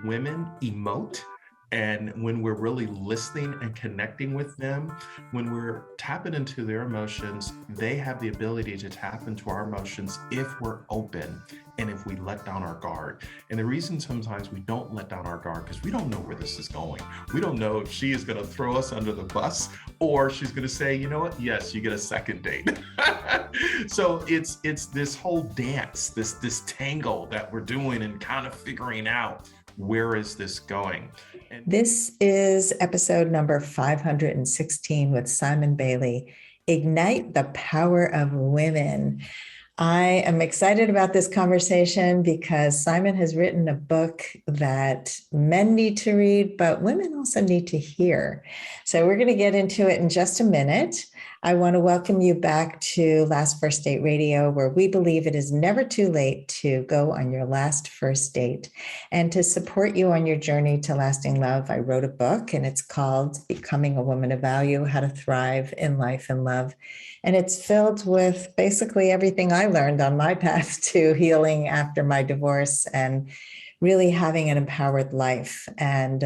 women emote and when we're really listening and connecting with them, when we're tapping into their emotions, they have the ability to tap into our emotions if we're open and if we let down our guard. And the reason sometimes we don't let down our guard because we don't know where this is going. We don't know if she is going to throw us under the bus or she's going to say, you know what? Yes, you get a second date. So it's this whole dance, this tango that we're doing and kind of figuring out where is this going. This is episode number 516 with Simon Bailey, Ignite the Power of Women. I am excited about this conversation because Simon has written a book that men need to read, but women also need to hear. So we're going to get into it in just a minute. I want to welcome you back to Last First Date Radio, where we believe it is never too late to go on your last first date. And to support you on your journey to lasting love, I wrote a book and it's called Becoming a Woman of Value, How to Thrive in Life and Love. And it's filled with basically everything I learned on my path to healing after my divorce and really having an empowered life. And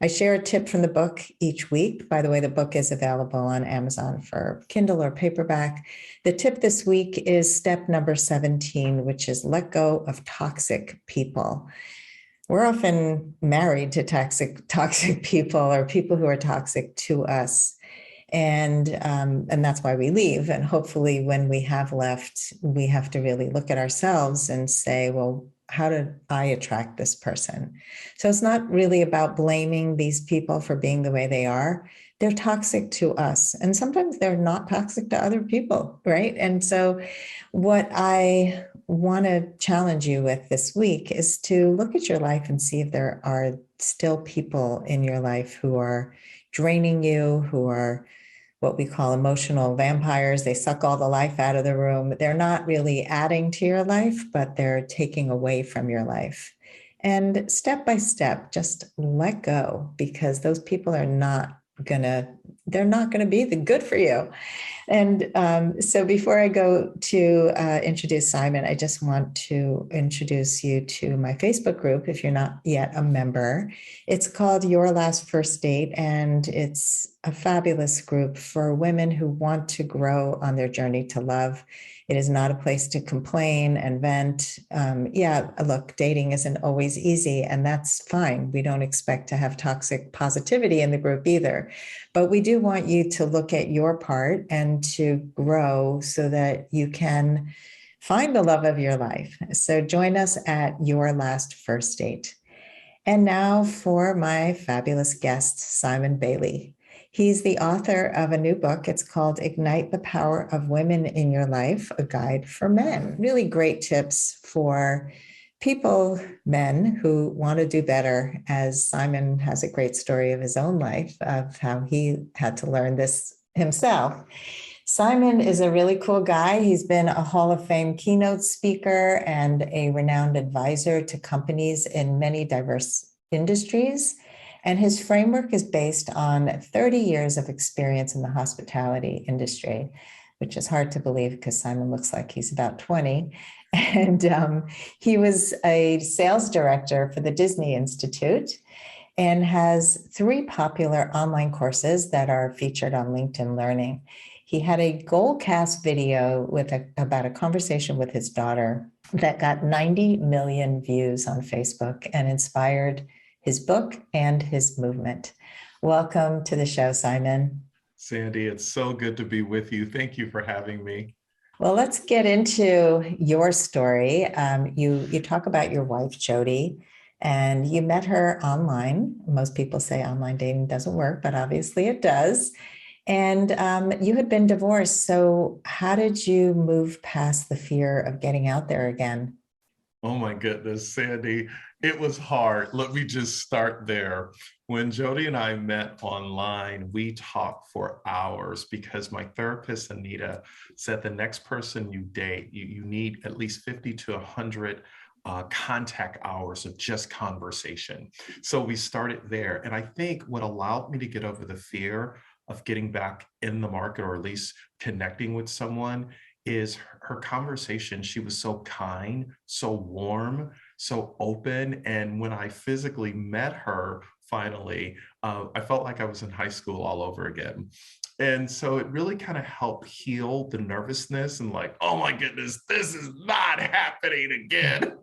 I share a tip from the book each week. By the way, the book is available on Amazon for Kindle or paperback. The tip this week is step number 17, which is let go of toxic people. We're often married to toxic people or people who are toxic to us. And that's why we leave. And hopefully when we have left, we have to really look at ourselves and say, well, how did I attract this person? So it's not really about blaming these people for being the way they are. They're toxic to us. And sometimes they're not toxic to other people, right? And so what I want to challenge you with this week is to look at your life and see if there are still people in your life who are draining you, who are what we call emotional vampires. They suck all the life out of the room. They're not really adding to your life, but they're taking away from your life. And step by step, just let go, because those people are not they're not gonna be the good for you. And so before I go to introduce Simon, I just want to introduce you to my Facebook group if you're not yet a member. It's called Your Last First Date, and it's a fabulous group for women who want to grow on their journey to love. It is not a place to complain and vent. Look, dating isn't always easy, and that's fine. We don't expect to have toxic positivity in the group either. But we do want you to look at your part and to grow so that you can find the love of your life. So join us at Your Last First Date. And now for my fabulous guest, Simon Bailey. He's the author of a new book. It's called Ignite the Power of Women in Your Life, a guide for men. Really great tips for people, men who want to do better, as Simon has a great story of his own life of how he had to learn this himself. Simon is a really cool guy. He's been a Hall of Fame keynote speaker and a renowned advisor to companies in many diverse industries. And his framework is based on 30 years of experience in the hospitality industry, which is hard to believe because Simon looks like he's about 20. And he was a sales director for the Disney Institute and has 3 popular online courses that are featured on LinkedIn Learning. He had a Goalcast video about a conversation with his daughter that got 90 million views on Facebook and inspired his book and his movement. Welcome to the show, Simon. Sandy, it's so good to be with you. Thank you for having me. Well, let's get into your story. You talk about your wife, Jody, and you met her online. Most people say online dating doesn't work, but obviously it does. And you had been divorced. So how did you move past the fear of getting out there again? Oh my goodness, Sandy, it was hard. Let me just start there. When Jody and I met online, we talked for hours because my therapist, Anita, said the next person you date, you need at least 50 to 100 contact hours of just conversation. So we started there. And I think what allowed me to get over the fear of getting back in the market, or at least connecting with someone, is her conversation. She was so kind, so warm, so open. And when I physically met her finally, I felt like I was in high school all over again. And so it really kind of helped heal the nervousness and like, oh my goodness, this is not happening again.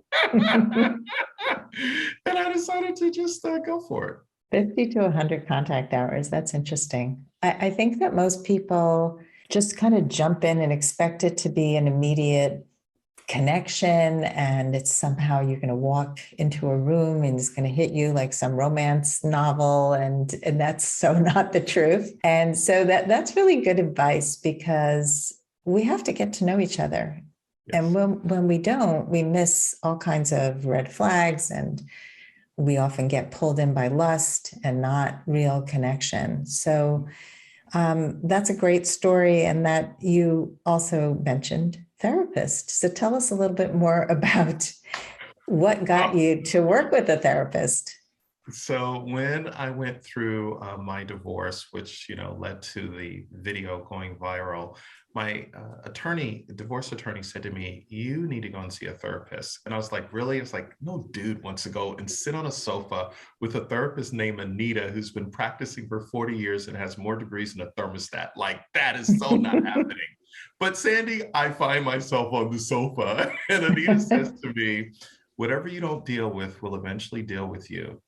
And I decided to just go for it. 50 to 100 contact hours. That's interesting. I think that most people just kind of jump in and expect it to be an immediate connection, and it's somehow you're going to walk into a room and it's going to hit you like some romance novel, and that's so not the truth. And so that's really good advice, because we have to get to know each other. And Yes. when we don't, we miss all kinds of red flags, and we often get pulled in by lust and not real connection. So that's a great story. And that you also mentioned therapist. So tell us a little bit more about what got Well, you to work with a therapist. so when I went through my divorce, which led to the video going viral, my divorce attorney, said to me, "You need to go and see a therapist." And I was like, "Really?" It's like, no dude wants to go and sit on a sofa with a therapist named Anita, who's been practicing for 40 years and has more degrees than a thermostat. Like, that is so not happening. But Sandy, I find myself on the sofa, and Anita says to me, "Whatever you don't deal with will eventually deal with you."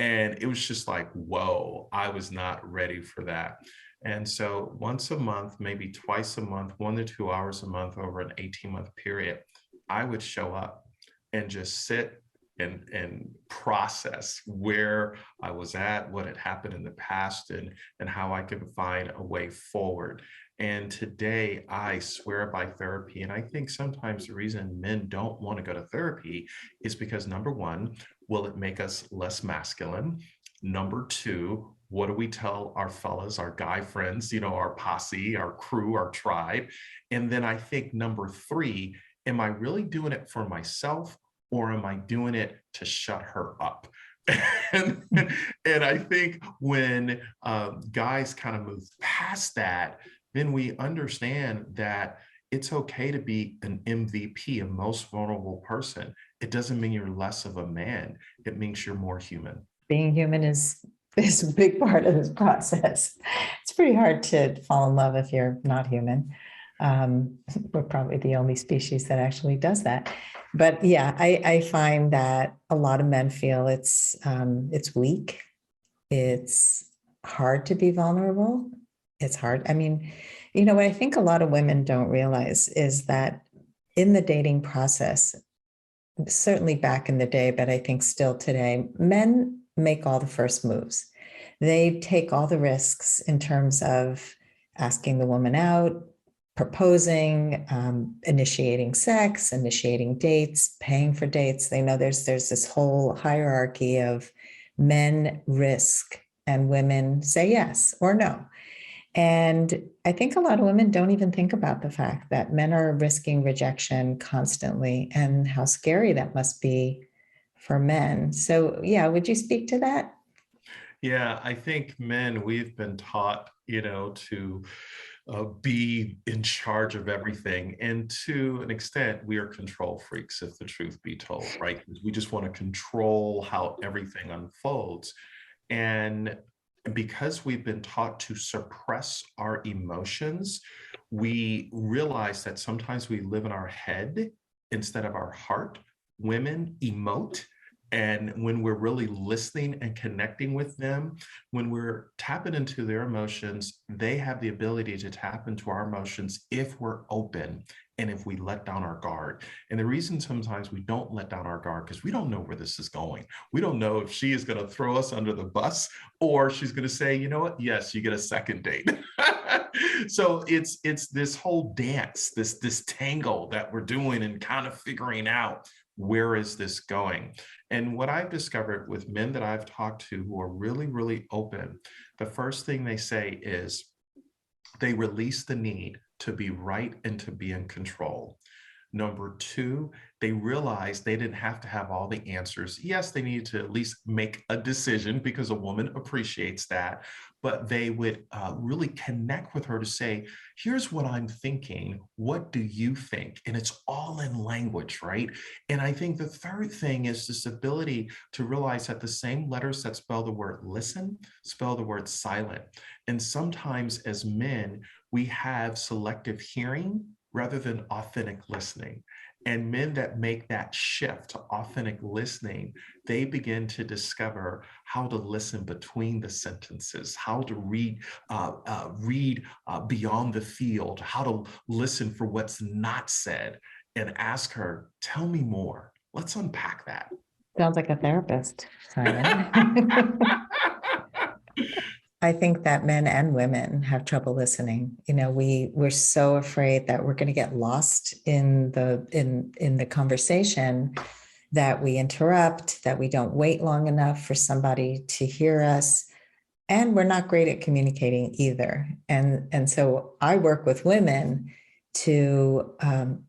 And it was just like, whoa, I was not ready for that. And so once a month, maybe twice a month, 1 to 2 hours a month over an 18-month period, I would show up and just sit and process where I was at, what had happened in the past, and how I could find a way forward. And today I swear by therapy. And I think sometimes the reason men don't want to go to therapy is because, number one, will it make us less masculine? Number two, what do we tell our fellas, our guy friends, our posse, our crew, our tribe? And then I think number three, am I really doing it for myself, or am I doing it to shut her up? and, and I think when guys kind of move past that, then we understand that it's okay to be an MVP, a most vulnerable person. It doesn't mean you're less of a man. It means you're more human. Being human is a big part of this process. It's pretty hard to fall in love if you're not human. We're probably the only species that actually does that. But yeah, I find that a lot of men feel it's weak. It's hard to be vulnerable. It's hard. I mean, what I think a lot of women don't realize is that in the dating process, certainly back in the day, but I think still today, men make all the first moves. They take all the risks in terms of asking the woman out, proposing, initiating sex, initiating dates, paying for dates. They know there's this whole hierarchy of men risk and women say yes or no. And I think a lot of women don't even think about the fact that men are risking rejection constantly, and how scary that must be for men. So, yeah, would you speak to that? Yeah, I think men, we've been taught, to be in charge of everything. And to an extent, we are control freaks, if the truth be told, right? We just want to control how everything unfolds. And because we've been taught to suppress our emotions, we realize that sometimes we live in our head instead of our heart. Women emote. And when we're really listening and connecting with them, when we're tapping into their emotions, they have the ability to tap into our emotions if we're open and if we let down our guard. And the reason sometimes we don't let down our guard, because we don't know where this is going. We don't know if she is going to throw us under the bus, or she's going to say, you know what? Yes, you get a second date. So it's this whole dance, this tango that we're doing and kind of figuring out, where is this going? And what I've discovered with men that I've talked to who are really, really open, the first thing they say is they release the need to be right and to be in control. Number two, They realized they didn't have to have all the answers. Yes, they needed to at least make a decision because a woman appreciates that, but they would really connect with her to say, here's what I'm thinking. What do you think? And it's all in language, right? And I think the third thing is this ability to realize that the same letters that spell the word listen spell the word silent. And sometimes as men, we have selective hearing rather than authentic listening. And men that make that shift to authentic listening, they begin to discover how to listen between the sentences, how to read beyond the field, how to listen for what's not said, and ask her, "Tell me more. Let's unpack that." Sounds like a therapist, Simon. I think that men and women have trouble listening. We're so afraid that we're going to get lost in the conversation, that we interrupt, that we don't wait long enough for somebody to hear us. And we're not great at communicating either. And so I work with women to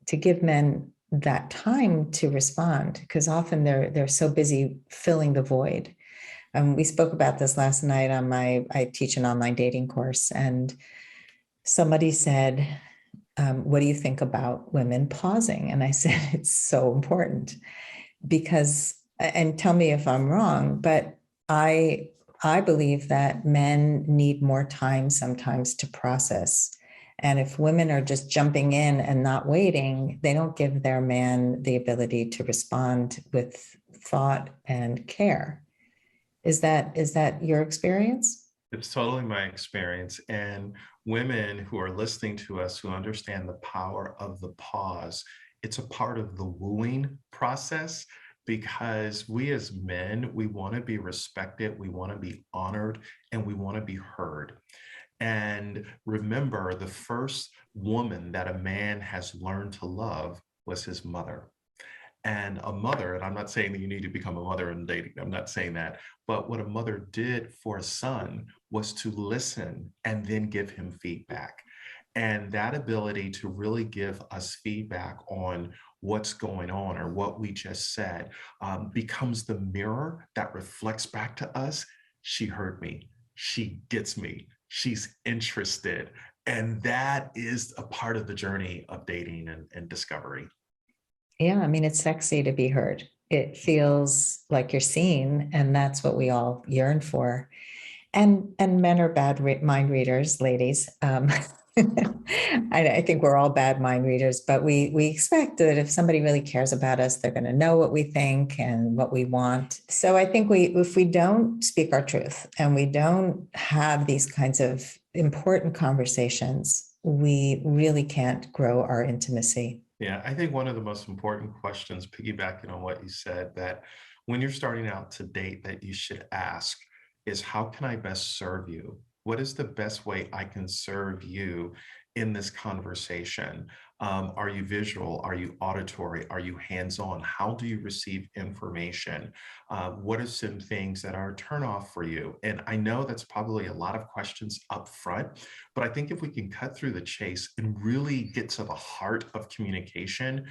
give men that time to respond, because often they're so busy filling the void. We spoke about this last night I teach an online dating course, and somebody said, what do you think about women pausing? And I said, it's so important because, and tell me if I'm wrong, but I believe that men need more time sometimes to process. And if women are just jumping in and not waiting, they don't give their man the ability to respond with thought and care. Is that your experience? It's totally my experience. And women who are listening to us who understand the power of the pause, it's a part of the wooing process, because we as men, we want to be respected, we want to be honored, and we want to be heard. And remember, the first woman that a man has learned to love was his mother. And a mother, and I'm not saying that you need to become a mother in dating, I'm not saying that, but what a mother did for a son was to listen and then give him feedback. And that ability to really give us feedback on what's going on or what we just said becomes the mirror that reflects back to us. She heard me. She gets me. She's interested. And that is a part of the journey of dating and discovery. Yeah, I mean, it's sexy to be heard. It feels like you're seen, and that's what we all yearn for. And men are bad mind readers, ladies. I think we're all bad mind readers, but we expect that if somebody really cares about us, they're going to know what we think and what we want. So I think if we don't speak our truth and we don't have these kinds of important conversations, we really can't grow our intimacy. Yeah, I think one of the most important questions, piggybacking on what you said, that when you're starting out to date, that you should ask is, how can I best serve you? What is the best way I can serve you in this conversation? Are you visual? Are you auditory? Are you hands-on? How do you receive information? What are some things that are a turnoff for you? And I know that's probably a lot of questions up front, but I think if we can cut through the chase and really get to the heart of communication,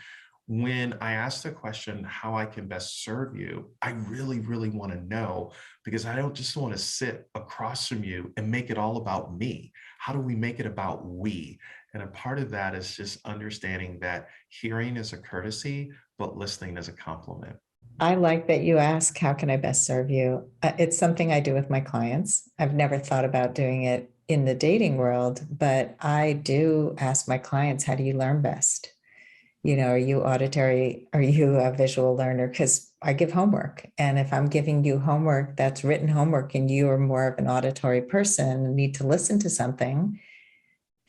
when I ask the question, how I can best serve you, I really, really want to know, because I don't just want to sit across from you and make it all about me. How do we make it about we? And a part of that is just understanding that hearing is a courtesy, but listening is a compliment. I like that you ask, how can I best serve you? It's something I do with my clients. I've never thought about doing it in the dating world, but I do ask my clients, how do you learn best? Are you auditory? Are you a visual learner? Because I give homework. And if I'm giving you homework that's written homework and you are more of an auditory person and need to listen to something,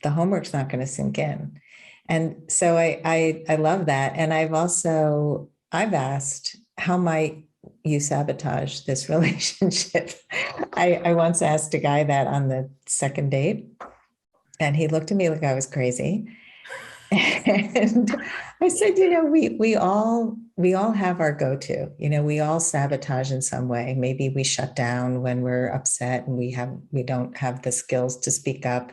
the homework's not going to sink in. And so I love that. And I've asked, how might you sabotage this relationship? I once asked a guy that on the second date, and he looked at me like I was crazy. And I said, we all have our go-to. We all sabotage in some way. Maybe we shut down when we're upset and we don't have the skills to speak up.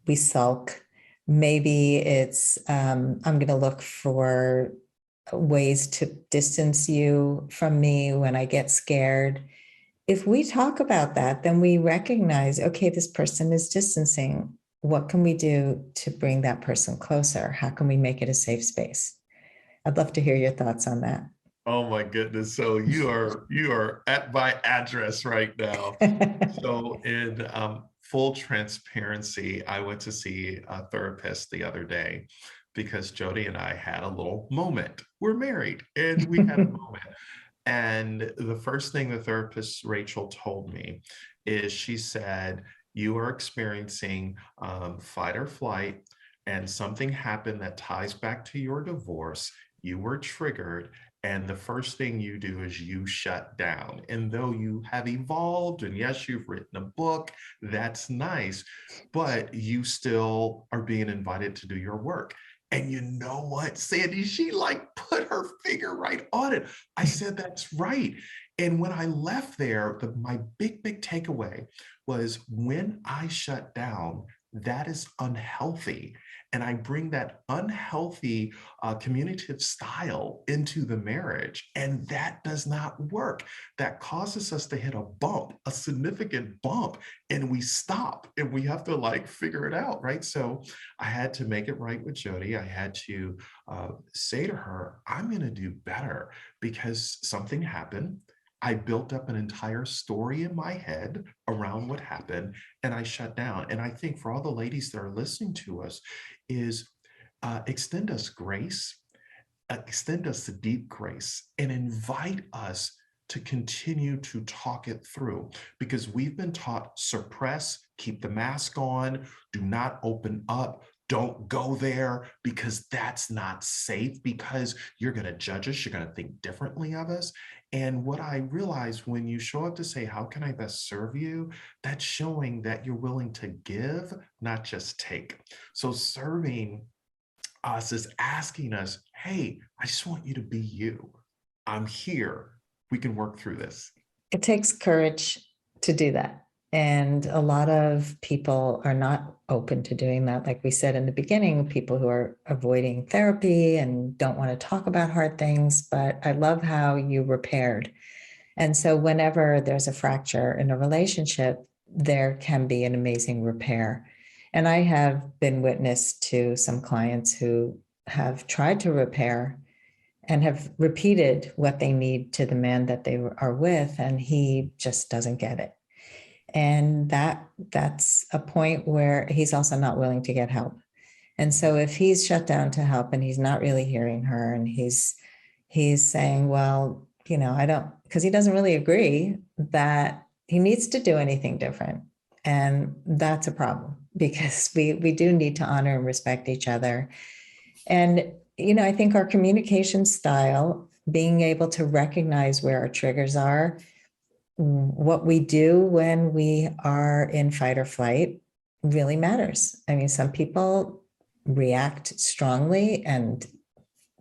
We sulk. Maybe it's I'm going to look for ways to distance you from me when I get scared. If we talk about that, then we recognize, okay, this person is distancing. What can we do to bring that person closer? How can we make it a safe space? I'd love to hear your thoughts on that. Oh my goodness. So you are at my address right now. So in full transparency, I went to see a therapist the other day because Jody and I had a little moment. We're married and we had a moment. And the first thing the therapist, Rachel, told me is she said, you are experiencing fight or flight, and something happened that ties back to your divorce. You were triggered. And the first thing you do is you shut down. And though you have evolved, and yes, you've written a book, that's nice, but you still are being invited to do your work. And you know what, Sandy, she like put her finger right on it. I said, that's right. And when I left there, my big takeaway was when I shut down, that is unhealthy. And I bring that unhealthy communicative style into the marriage. And that does not work. That causes us to hit a bump, a significant bump, and we stop and we have to like figure it out, right? So I had to make it right with Jody. I had to say to her, I'm going to do better because something happened. I built up an entire story in my head around what happened and I shut down. And I think for all the ladies that are listening to us is extend us grace, extend us the deep grace and invite us to continue to talk it through because we've been taught suppress, keep the mask on, do not open up. Don't go there because that's not safe because you're going to judge us. You're going to think differently of us. And what I realized when you show up to say, how can I best serve you? That's showing that you're willing to give, not just take. So serving us is asking us, hey, I just want you to be you. I'm here. We can work through this. It takes courage to do that. And a lot of people are not open to doing that. Like we said in the beginning, people who are avoiding therapy and don't want to talk about hard things. But I love how you repaired. And so whenever there's a fracture in a relationship, there can be an amazing repair. And I have been witness to some clients who have tried to repair and have repeated what they need to the man that they are with, and he just doesn't get it. And that's a point where he's also not willing to get help. And so if he's shut down to help and he's not really hearing her and he's saying, well, I don't, because he doesn't really agree that he needs to do anything different. And that's a problem because we do need to honor and respect each other. And, I think our communication style, being able to recognize where our triggers are, what we do when we are in fight or flight really matters. I mean, some people react strongly and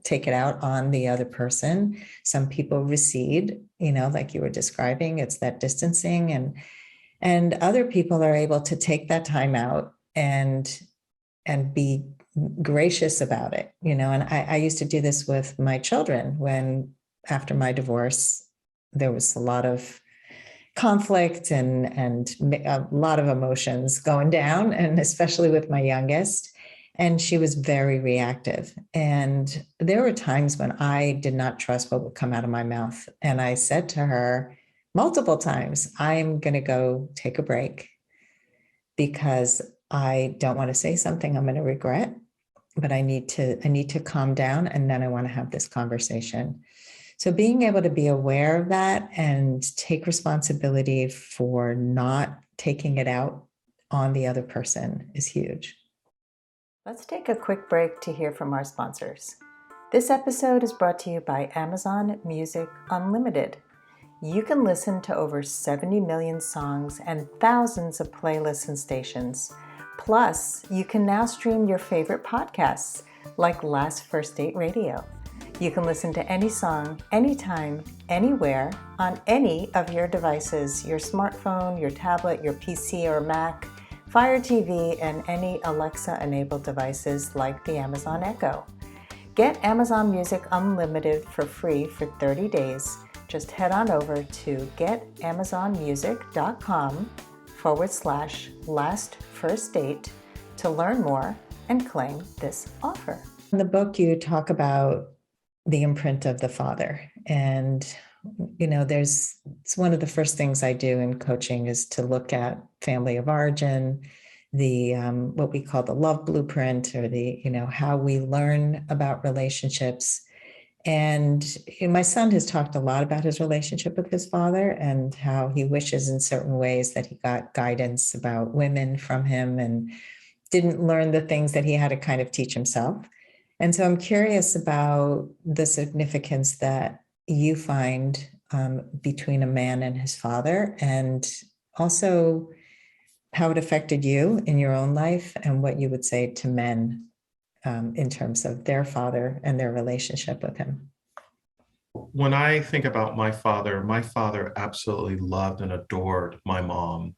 take it out on the other person. Some people recede, like you were describing, it's that distancing, and other people are able to take that time out and be gracious about it, and I used to do this with my children when after my divorce, there was a lot of conflict and a lot of emotions going down, and especially with my youngest. And she was very reactive. And there were times when I did not trust what would come out of my mouth. And I said to her multiple times, I'm going to go take a break because I don't want to say something I'm going to regret, but I need to calm down. And then I want to have this conversation. So being able to be aware of that and take responsibility for not taking it out on the other person is huge. Let's take a quick break to hear from our sponsors. This episode is brought to you by Amazon Music Unlimited. You can listen to over 70 million songs and thousands of playlists and stations. Plus, you can now stream your favorite podcasts like Last First Date Radio. You can listen to any song, anytime, anywhere, on any of your devices, your smartphone, your tablet, your PC or Mac, Fire TV, and any Alexa-enabled devices like the Amazon Echo. Get Amazon Music Unlimited for free for 30 days. Just head on over to getamazonmusic.com/last1st date to learn more and claim this offer. In the book, you talk about the imprint of the father. And, it's one of the first things I do in coaching is to look at family of origin, the what we call the love blueprint, or the, how we learn about relationships. And my son has talked a lot about his relationship with his father and how he wishes in certain ways that he got guidance about women from him and didn't learn the things that he had to kind of teach himself. And so I'm curious about the significance that you find between a man and his father, and also how it affected you in your own life, and what you would say to men in terms of their father and their relationship with him. When I think about my father absolutely loved and adored my mom,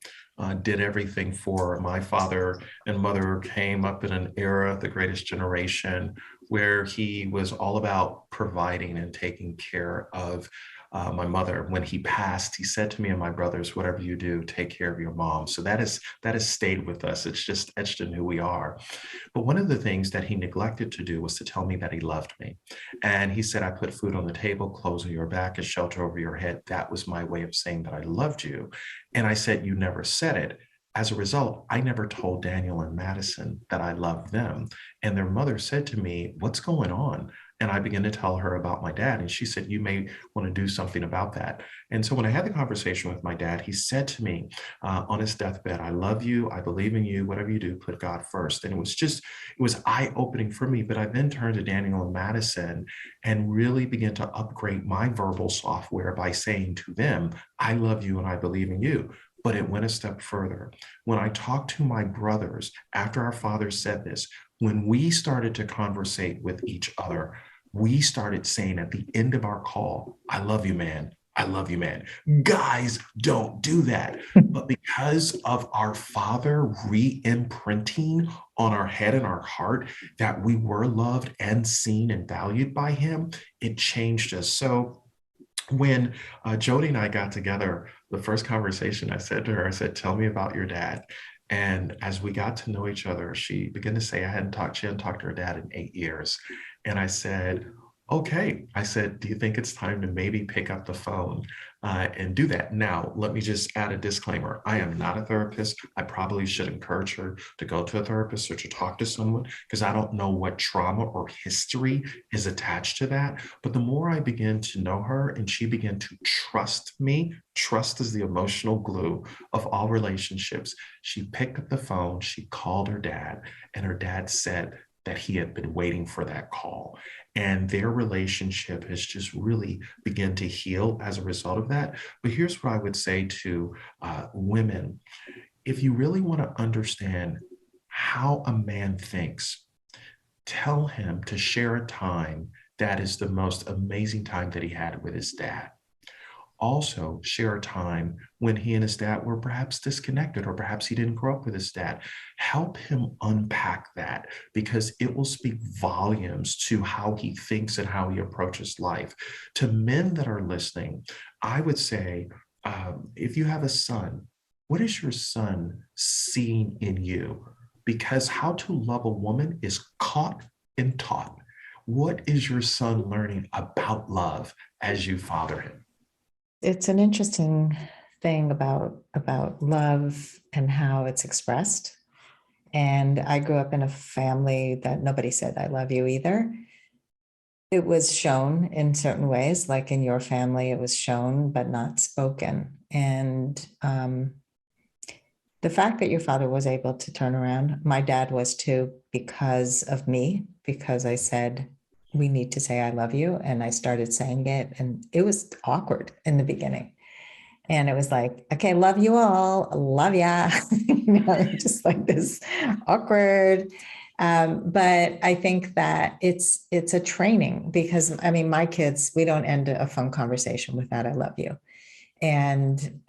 did everything for her. My father and mother came up in an era, the greatest generation, where he was all about providing and taking care of my mother. When he passed, he said to me and my brothers, "Whatever you do, take care of your mom." So that has stayed with us. It's just etched in who we are. But one of the things that he neglected to do was to tell me that he loved me. And he said, "I put food on the table, clothes on your back, a shelter over your head." That was my way of saying that I loved you. And I said, "You never said it." As a result, I never told Daniel and Madison that I loved them. And their mother said to me, "What's going on?" And I began to tell her about my dad. And she said, "You may want to do something about that." And so when I had the conversation with my dad, he said to me on his deathbed, "I love you. I believe in you. Whatever you do, put God first." And it was eye-opening for me. But I then turned to Daniel and Madison and really began to upgrade my verbal software by saying to them, "I love you and I believe in you." But it went a step further. When I talked to my brothers after our father said this, when we started to conversate with each other, we started saying at the end of our call, "I love you, man. I love you, man." Guys don't do that. But because of our father re-imprinting on our head and our heart that we were loved and seen and valued by him, it changed us. So when Jody and I got together, the first conversation I said to her, I said, "Tell me about your dad." And as we got to know each other, she began to say she hadn't talked to her dad in 8 years. And I said, "Okay." I said, "Do you think it's time to maybe pick up the phone and do that?" Now, let me just add a disclaimer. I am not a therapist. I probably should encourage her to go to a therapist or to talk to someone, because I don't know what trauma or history is attached to that. But the more I began to know her and she began to trust me, trust is the emotional glue of all relationships. She picked up the phone, she called her dad, and her dad said that he had been waiting for that call. And their relationship has just really begun to heal as a result of that. But here's what I would say to women. If you really want to understand how a man thinks, tell him to share a time that is the most amazing time that he had with his dad. Also share a time when he and his dad were perhaps disconnected, or perhaps he didn't grow up with his dad. Help him unpack that, because it will speak volumes to how he thinks and how he approaches life. To men that are listening, I would say, if you have a son, what is your son seeing in you? Because how to love a woman is caught and taught. What is your son learning about love as you father him? It's an interesting thing about love and how it's expressed. And I grew up in a family that nobody said I love you either. It was shown in certain ways, like in your family, it was shown but not spoken. And the fact that your father was able to turn around, my dad was too, because of me, because I said, "We need to say I love you." And I started saying it, and it was awkward in the beginning. And it was like, "Okay, love you all, love ya," just like this awkward. But I think that it's a training, because I mean, my kids, we don't end a phone conversation with that "I love you," and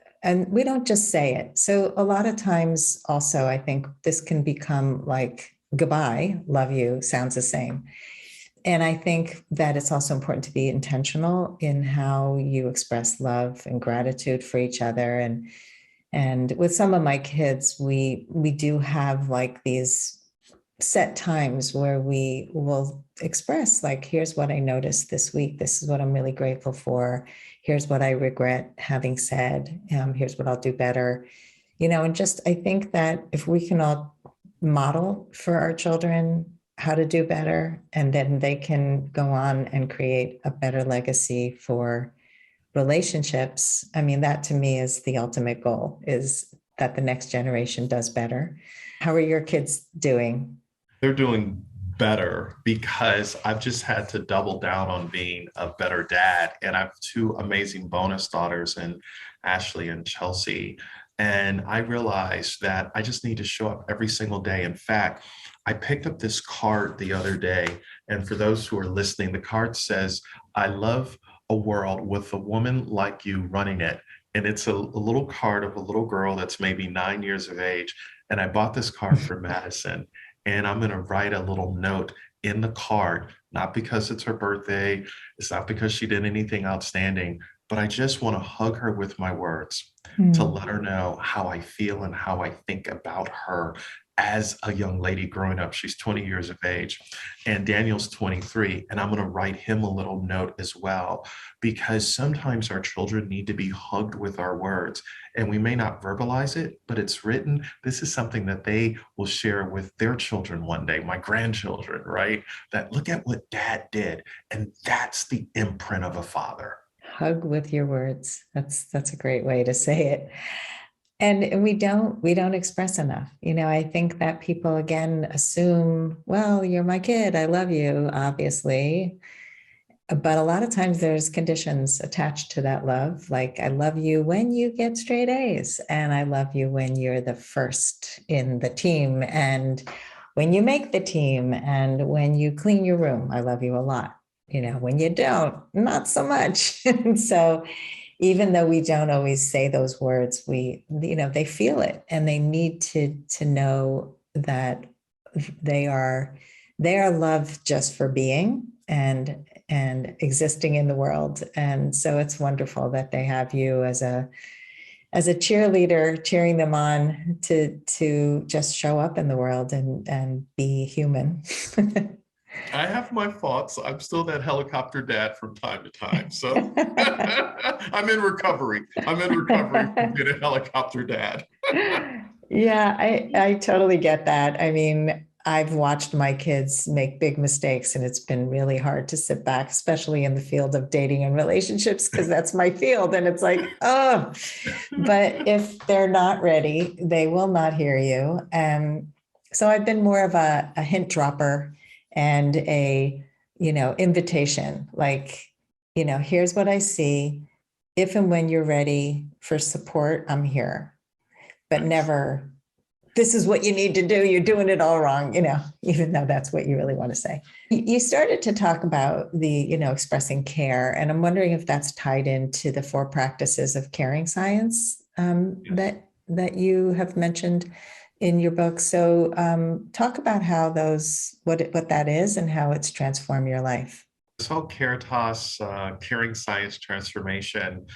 we don't just say it. So a lot of times, also, I think this can become like goodbye, love you, sounds the same. And I think that it's also important to be intentional in how you express love and gratitude for each other. And with some of my kids, we do have like these set times where we will express, like, here's what I noticed this week. This is what I'm really grateful for. Here's what I regret having said. Here's what I'll do better. And just, I think that if we can all model for our children how to do better, and then they can go on and create a better legacy for relationships. I mean, that to me is the ultimate goal, is that the next generation does better. How are your kids doing? They're doing better because I've just had to double down on being a better dad. And I have two amazing bonus daughters, and Ashley and Chelsea. And I realized that I just need to show up every single day. In fact, I picked up this card the other day. And for those who are listening, the card says, I love a world with a woman like you running it. And it's a little card of a little girl that's maybe 9 years of age. And I bought this card for Madison. And I'm going to write a little note in the card, not because it's her birthday, it's not because she did anything outstanding, but I just want to hug her with my words to Mm. let her know how I feel and how I think about her as a young lady growing up. She's 20 years of age, and Daniel's 23. And I'm going to write him a little note as well, because sometimes our children need to be hugged with our words. And we may not verbalize it, but it's written. This is something that they will share with their children one day, my grandchildren, right? That look at what dad did. And that's the imprint of a father. Hug with your words. That's a great way to say it. And we don't express enough. I think that people again assume, well, you're my kid, I love you, obviously. But a lot of times there's conditions attached to that love. Like, I love you when you get straight A's, and I love you when you're the first in the team, and when you make the team, and when you clean your room. I love you a lot. When you don't, not so much. And so even though we don't always say those words, they feel it, and they need to know that they are they are loved just for being and existing in the world. And so it's wonderful that they have you as a cheerleader, cheering them on to just show up in the world and be human. I have my thoughts. I'm still that helicopter dad from time to time. So I'm in recovery. I'm in recovery from being a helicopter dad. Yeah, I totally get that. I mean, I've watched my kids make big mistakes, and it's been really hard to sit back, especially in the field of dating and relationships, because that's my field. And it's like, oh, but if they're not ready, they will not hear you. And so I've been more of a hint dropper and invitation, like, here's what I see. If and when you're ready for support, I'm here. But never, this is what you need to do. You're doing it all wrong, even though that's what you really want to say. You started to talk about the, expressing care. And I'm wondering if that's tied into the 4 practices of caring science Yes. that you have mentioned in your book. So talk about how what that is and how it's transformed your life. This whole Caritas Caring Science Transformation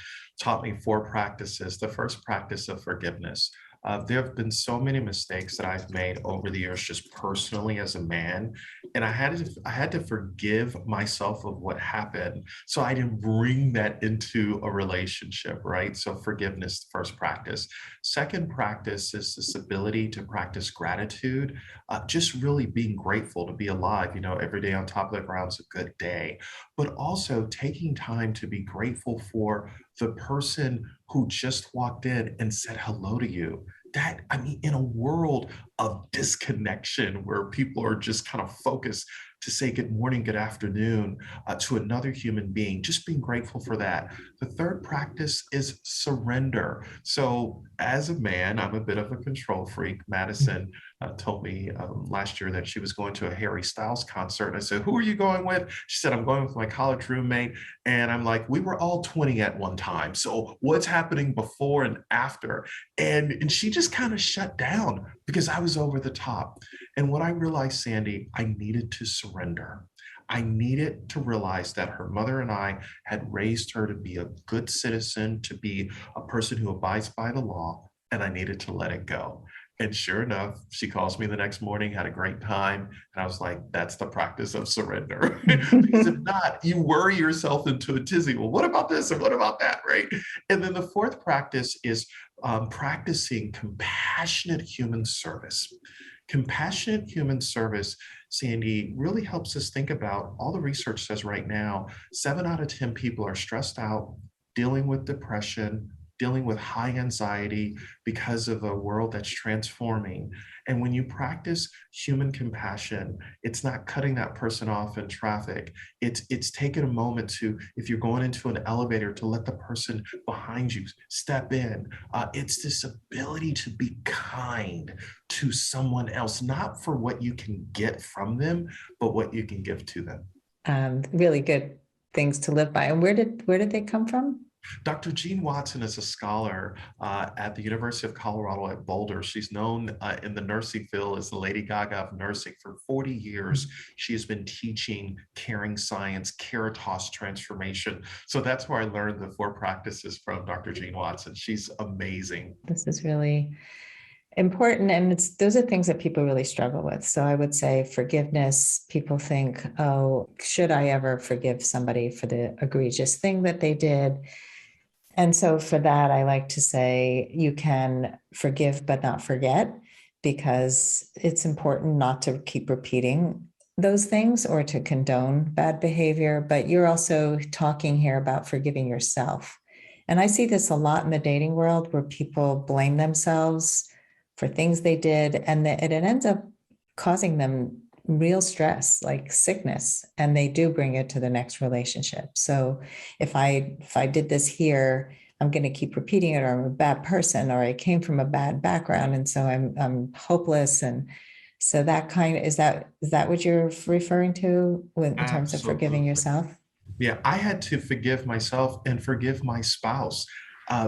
taught me 4 practices. The first practice of forgiveness. There have been so many mistakes that I've made over the years, just personally as a man, and I had to forgive myself of what happened, so I didn't bring that into a relationship, right? So forgiveness, first practice. Second practice is this ability to practice gratitude, just really being grateful to be alive. Every day on top of the ground is a good day, but also taking time to be grateful for the person who just walked in and said hello to you. That, I mean, in a world of disconnection where people are just kind of focused to say good morning, good afternoon to another human being, just being grateful for that. The third practice is surrender. So, as a man, I'm a bit of a control freak. Madison told me last year that she was going to a Harry Styles concert. I said, "Who are you going with?" She said, "I'm going with my college roommate." And I'm like, "We were all 20 at one time. So, what's happening before and after?" And she just kind of shut down because I was over the top. And what I realized, Sandy, I needed to surrender. I needed to realize that her mother and I had raised her to be a good citizen, to be a person who abides by the law, and I needed to let it go. And sure enough, she calls me the next morning, had a great time. And I was like, that's the practice of surrender. Because if not, you worry yourself into a tizzy. Well, what about this and what about that, right? And then the fourth practice is practicing compassionate human service. Compassionate human service, Sandy, really helps us think about all the research says right now, 7 out of 10 people are stressed out, dealing with depression, dealing with high anxiety because of a world that's transforming. And when you practice human compassion, it's not cutting that person off in traffic. It's taking a moment to, if you're going into an elevator, to let the person behind you step in. It's this ability to be kind to someone else, not for what you can get from them, but what you can give to them. Really good things to live by. And where did they come from? Dr. Jean Watson is a scholar at the University of Colorado at Boulder. She's known in the nursing field as the Lady Gaga of nursing. For 40 years, she has been teaching caring science, Caritas transformation. So that's where I learned the 4 practices from Dr. Jean Watson. She's amazing. This is really important. And those are things that people really struggle with. So I would say forgiveness. People think, oh, should I ever forgive somebody for the egregious thing that they did? And so for that, I like to say you can forgive but not forget, because it's important not to keep repeating those things or to condone bad behavior. But you're also talking here about forgiving yourself. And I see this a lot in the dating world, where people blame themselves for things they did, and it ends up causing them real stress, like sickness, and they do bring it to the next relationship. So if I did this here, I'm going to keep repeating it, or I'm a bad person, or I came from a bad background, and so I'm hopeless. And so that kind of, is that what you're referring to in terms of forgiving Absolutely. yourself? Yeah, I had to forgive myself and forgive my spouse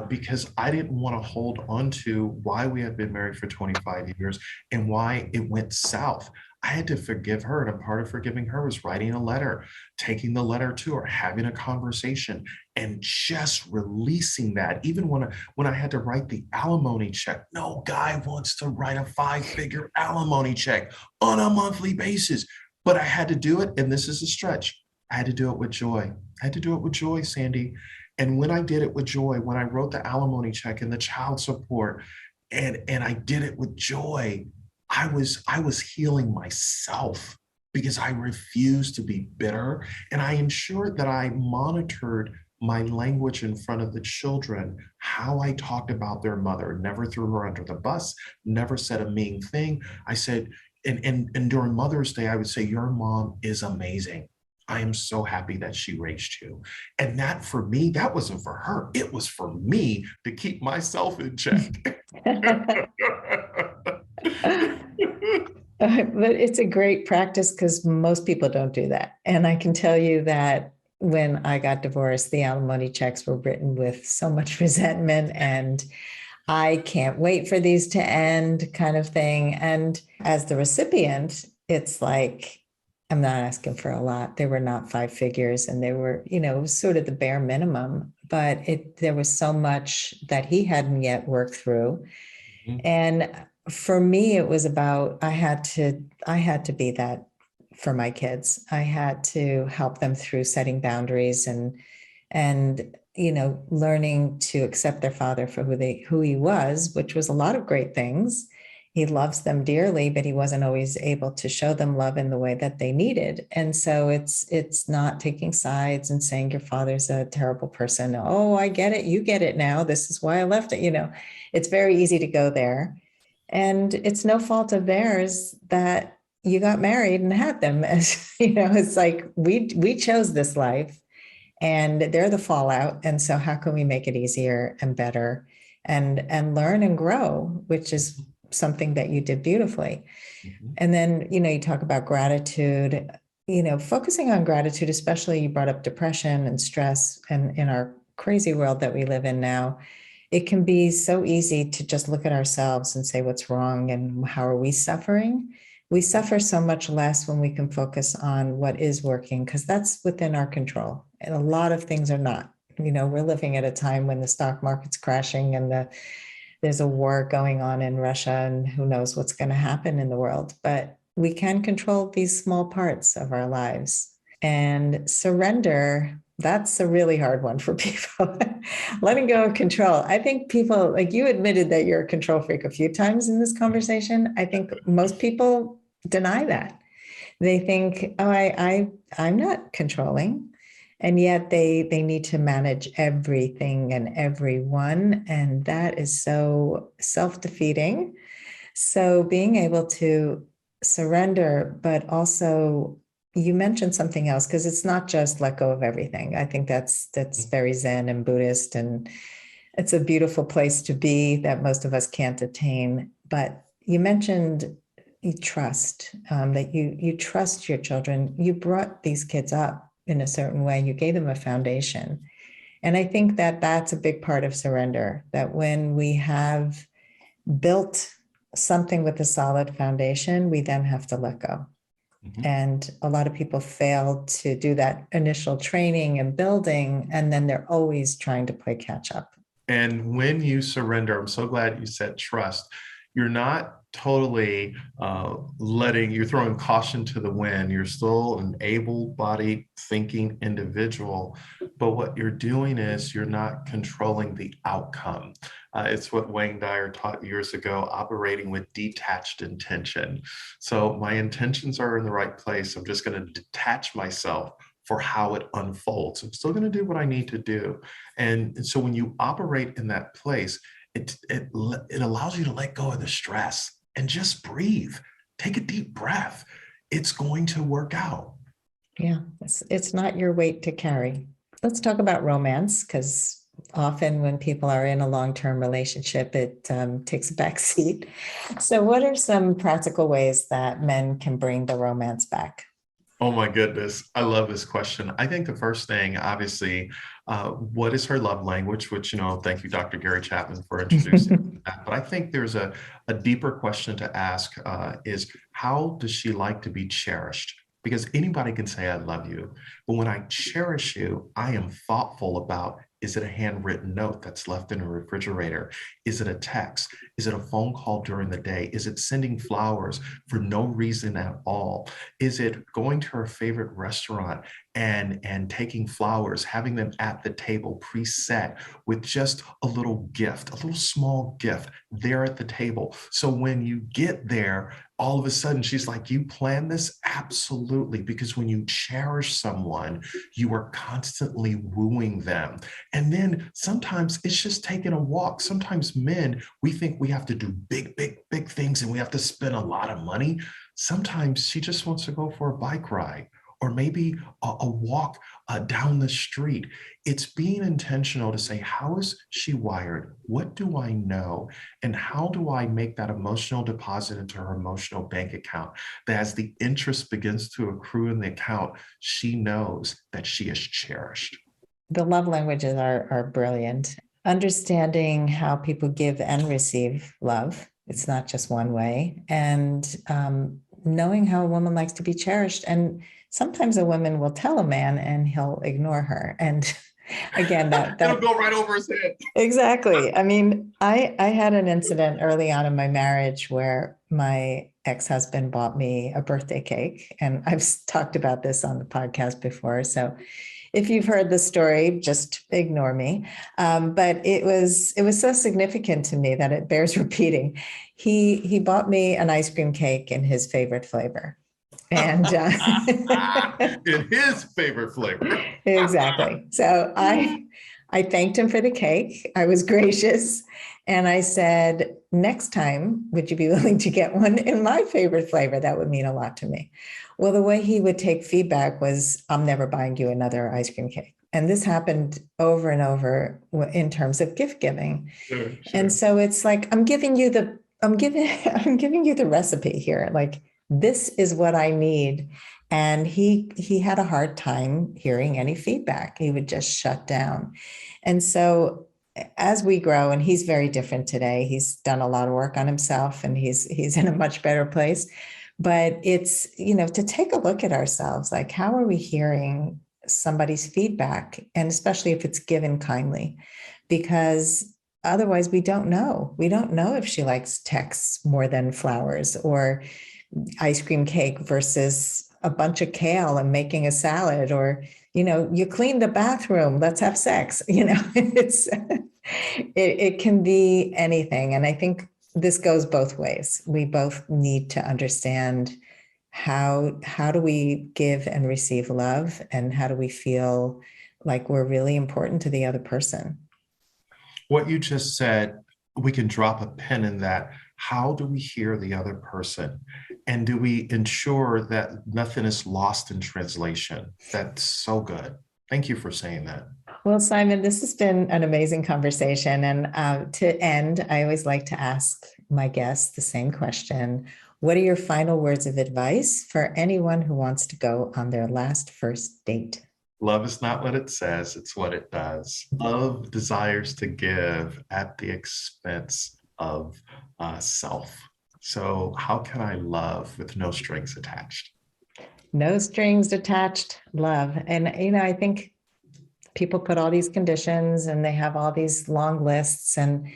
because I didn't want to hold on to why we had been married for 25 years and why it went south. I had to forgive her. And a part of forgiving her was writing a letter, taking the letter to her, having a conversation, and just releasing that. Even when I had to write the alimony check, no guy wants to write a 5-figure alimony check on a monthly basis. But I had to do it. And this is a stretch. I had to do it with joy. I had to do it with joy, Sandy. And when I did it with joy, when I wrote the alimony check and the child support, and I did it with joy, I was healing myself because I refused to be bitter. And I ensured that I monitored my language in front of the children, how I talked about their mother, never threw her under the bus, never said a mean thing. I said, and during Mother's Day, I would say, your mom is amazing. I am so happy that she raised you. And that, for me, that wasn't for her. It was for me to keep myself in check. But it's a great practice, because most people don't do that. And I can tell you that when I got divorced, the alimony checks were written with so much resentment and I can't wait for these to end, kind of thing. And as the recipient, it's like, I'm not asking for a lot. They were not 5 figures, and they were, sort of the bare minimum, but there was so much that he hadn't yet worked through. And for me, it was about, I had to be that for my kids. I had to help them through setting boundaries and learning to accept their father for who he was, which was a lot of great things. He loves them dearly, but he wasn't always able to show them love in the way that they needed. And so it's not taking sides and saying your father's a terrible person. Oh, I get it. You get it now. This is why I left it. It's very easy to go there. And it's no fault of theirs that you got married and had them. As it's like we chose this life, and they're the fallout. And so how can we make it easier and better and learn and grow, which is something that you did beautifully. Mhm. And then, you talk about gratitude, focusing on gratitude, especially you brought up depression and stress, and in our crazy world that we live in now, it can be so easy to just look at ourselves and say, what's wrong and how are we suffering? we suffer so much less when we can focus on what is working, because that's within our control. And a lot of things are not. We're living at a time when the stock market's crashing and there's a war going on in Russia, and who knows what's going to happen in the world. But we can control these small parts of our lives. And surrender, that's a really hard one for people. Letting go of control. I think people, like you admitted that you're a control freak a few times in this conversation. I think most people deny that. They think, oh, I'm not controlling. And yet they need to manage everything and everyone. And that is so self-defeating. So being able to surrender, but also you mentioned something else, because it's not just let go of everything. I think that's very Zen and Buddhist, and it's a beautiful place to be that most of us can't attain. But you mentioned you trust, that you trust your children. You brought these kids up in a certain way. You gave them a foundation. And I think that that's a big part of surrender, that when we have built something with a solid foundation, we then have to let go. Mm-hmm. And a lot of people fail to do that initial training and building, and then they're always trying to play catch up. And when you surrender, I'm so glad you said trust. You're not totally you're throwing caution to the wind. You're still an able-bodied thinking individual, but what you're doing is you're not controlling the outcome. It's what Wayne Dyer taught years ago, operating with detached intention. So my intentions are in the right place. I'm just going to detach myself for how it unfolds. I'm still going to do what I need to do. And so when you operate in that place, it allows you to let go of the stress and just breathe. Take a deep breath. It's going to work out. Yeah, it's not your weight to carry. Let's talk about romance, because often when people are in a long-term relationship, it takes a back seat. So what are some practical ways that men can bring the romance back? Oh my goodness. I love this question. I think the first thing, obviously, what is her love language, which, thank you, Dr. Gary Chapman, for introducing that. But I think there's a deeper question to ask is, how does she like to be cherished? Because anybody can say, I love you. But when I cherish you, I am thoughtful about, is it a handwritten note that's left in a refrigerator? Is it a text? Is it a phone call during the day? Is it sending flowers for no reason at all? Is it going to her favorite restaurant and taking flowers, having them at the table preset with just a little gift, a little small gift there at the table? So when you get there, all of a sudden she's like, you planned this? Absolutely. Because when you cherish someone, you are constantly wooing them. And then sometimes it's just taking a walk. Sometimes men, we think we have to do big, big, big things and we have to spend a lot of money. Sometimes she just wants to go for a bike ride, or maybe a walk down the street. It's being intentional to say, how is she wired? What do I know? And how do I make that emotional deposit into her emotional bank account, that as the interest begins to accrue in the account, she knows that she is cherished? The love languages are brilliant. Understanding how people give and receive love. It's not just one way. And knowing how a woman likes to be cherished. And sometimes a woman will tell a man and he'll ignore her. And again, it'll go right over his head. Exactly. I mean, I had an incident early on in my marriage where my ex-husband bought me a birthday cake. And I've talked about this on the podcast before. So if you've heard the story, just ignore me. But it was so significant to me that it bears repeating. He bought me an ice cream cake in his favorite flavor. And in his favorite flavor. Exactly. So I thanked him for the cake. I was gracious. And I said, next time, would you be willing to get one in my favorite flavor? That would mean a lot to me. Well, the way he would take feedback was, I'm never buying you another ice cream cake. And this happened over and over in terms of gift giving. Sure. And so it's like, I'm giving you the recipe here. Like, this is what I need. And he had a hard time hearing any feedback. He would just shut down. And so as we grow, and he's very different today, he's done a lot of work on himself and he's in a much better place. But it's, to take a look at ourselves, like, how are we hearing somebody's feedback? And especially if it's given kindly, because otherwise we don't know. We don't know if she likes texts more than flowers, or ice cream cake versus a bunch of kale and making a salad, or, you clean the bathroom, let's have sex. It can be anything. And I think this goes both ways. We both need to understand how do we give and receive love, and how do we feel like we're really important to the other person. What you just said, we can drop a pin in that. How do we hear the other person? And do we ensure that nothing is lost in translation? That's so good. Thank you for saying that. Well, Simon, this has been an amazing conversation. And to end, I always like to ask my guests the same question. What are your final words of advice for anyone who wants to go on their last first date? Love is not what it says, it's what it does. Love desires to give at the expense of self. So how can I love with no strings attached? No strings attached, love. And, I think people put all these conditions and they have all these long lists. And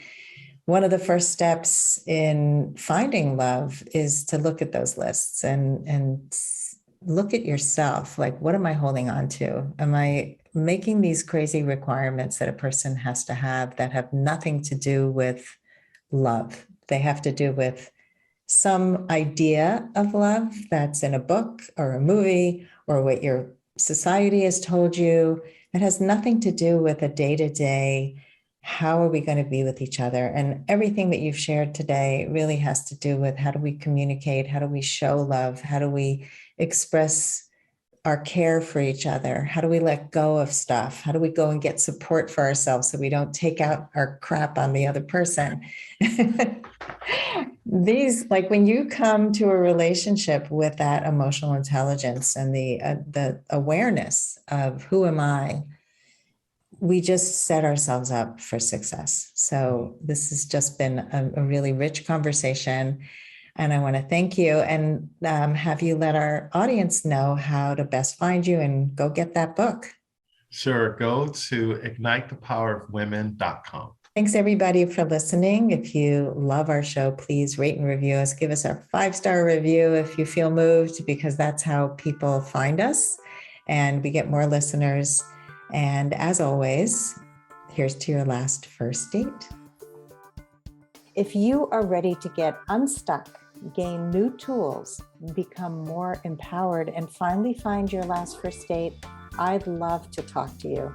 one of the first steps in finding love is to look at those lists and look at yourself. Like, what am I holding on to? Am I making these crazy requirements that a person has to have that have nothing to do with love? They have to do with some idea of love that's in a book or a movie, or what your society has told you. It has nothing to do with a day-to-day, how are we going to be with each other? And everything that you've shared today really has to do with, how do we communicate? How do we show love? How do we express our care for each other? How do we let go of stuff? How do we go and get support for ourselves so we don't take out our crap on the other person? These, like, when you come to a relationship with that emotional intelligence and the awareness of who am I, we just set ourselves up for success. So this has just been a really rich conversation. And I want to thank you, and have you let our audience know how to best find you and go get that book. Sure. Go to ignitethepowerofwomen.com. Thanks, everybody, for listening. If you love our show, please rate and review us. Give us a 5-star review if you feel moved, because that's how people find us and we get more listeners. And as always, here's to your last first date. If you are ready to get unstuck, gain new tools, become more empowered, and finally find your last first date, I'd love to talk to you.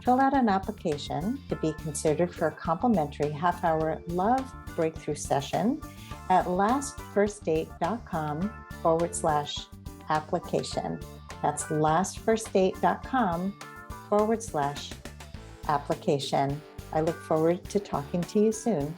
Fill out an application to be considered for a complimentary half-hour love breakthrough session at lastfirstdate.com/application. That's lastfirstdate.com/application. I look forward to talking to you soon.